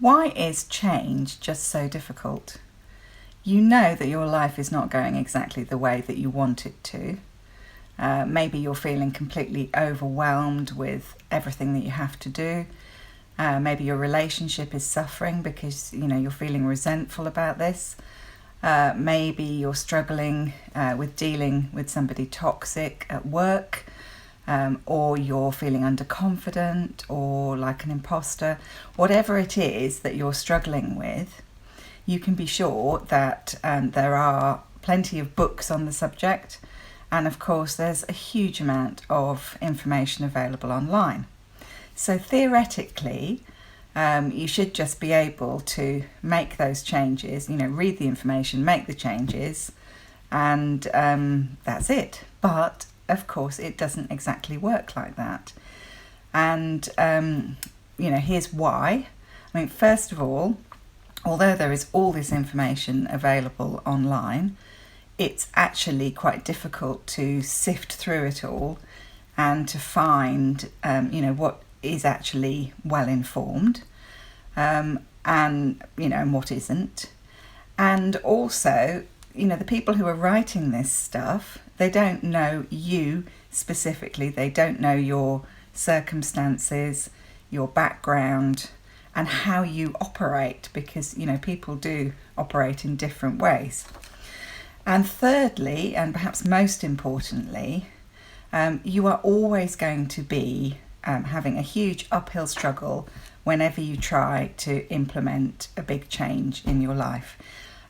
Why is change just so difficult? You know that your life is not going exactly the way that you want it to. Maybe you're feeling completely overwhelmed with everything that you have to do. Maybe your relationship is suffering because you're feeling resentful about this. Maybe you're struggling with dealing with somebody toxic at work. Or you're feeling underconfident or like an imposter. Whatever it is that you're struggling with, you can be sure that there are plenty of books on the subject, and of course there's a huge amount of information available online. So theoretically, you should just be able to make those changes, read the information, make the changes, and that's it. But of course, it doesn't exactly work like that. And, here's why. First of all, although there is all this information available online, it's actually quite difficult to sift through it all and to find, what is actually well informed and what isn't. And also, the people who are writing this stuff, they don't know you specifically. They don't know your circumstances, your background, and how you operate, because, people do operate in different ways. And thirdly, and perhaps most importantly, you are always going to be having a huge uphill struggle whenever you try to implement a big change in your life.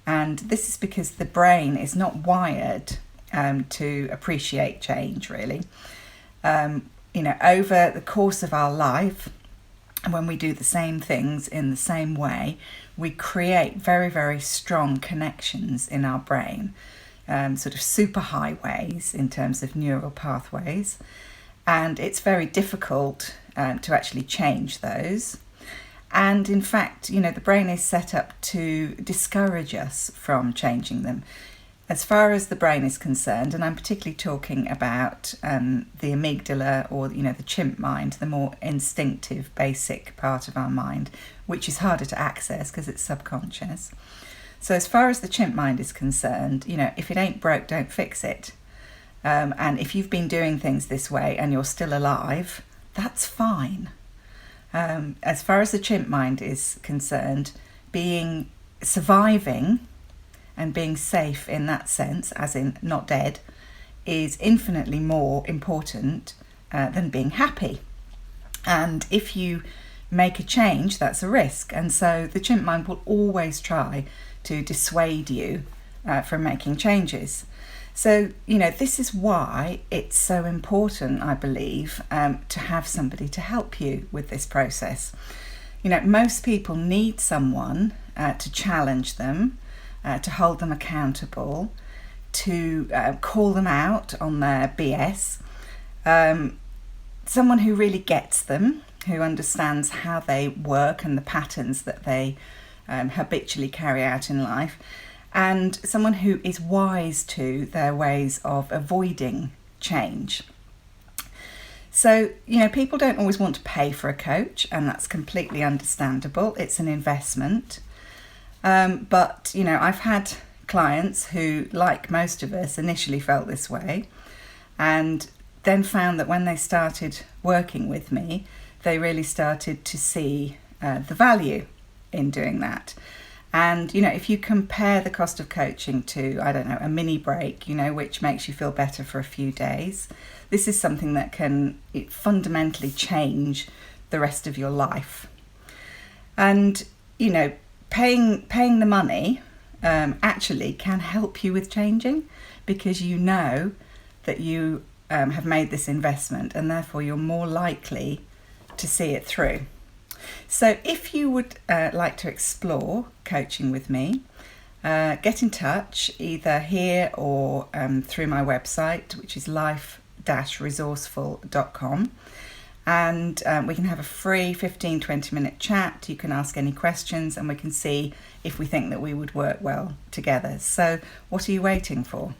And this is because the brain is not wired to appreciate change, really. Over the course of our life, when we do the same things in the same way, we create very, very strong connections in our brain, sort of superhighways in terms of neural pathways. And it's very difficult to actually change those. And in fact, the brain is set up to discourage us from changing them. As far as the brain is concerned, and I'm particularly talking about the amygdala, or the chimp mind, the more instinctive, basic part of our mind, which is harder to access because it's subconscious. So as far as the chimp mind is concerned, if it ain't broke, don't fix it. And if you've been doing things this way and you're still alive, that's fine. As far as the chimp mind is concerned, surviving and being safe in that sense, as in not dead, is infinitely more important than being happy. And if you make a change, that's a risk. And so the chimp mind will always try to dissuade you from making changes. So, this is why it's so important, I believe, to have somebody to help you with this process. Most people need someone to challenge them, to hold them accountable, to call them out on their BS. Someone who really gets them, who understands how they work and the patterns that they habitually carry out in life. And someone who is wise to their ways of avoiding change. So, people don't always want to pay for a coach, and that's completely understandable. It's an investment. But I've had clients who, like most of us, initially felt this way, and then found that when they started working with me, they really started to see the value in doing that. And, if you compare the cost of coaching to, a mini break, which makes you feel better for a few days, this is something that can fundamentally change the rest of your life. And, paying the money actually can help you with changing, because that you have made this investment, and therefore you're more likely to see it through. So if you would like to explore coaching with me, get in touch either here or through my website, which is life-resourceful.com. And we can have a free 15-20 minute chat. You can ask any questions and we can see if we think that we would work well together. So what are you waiting for?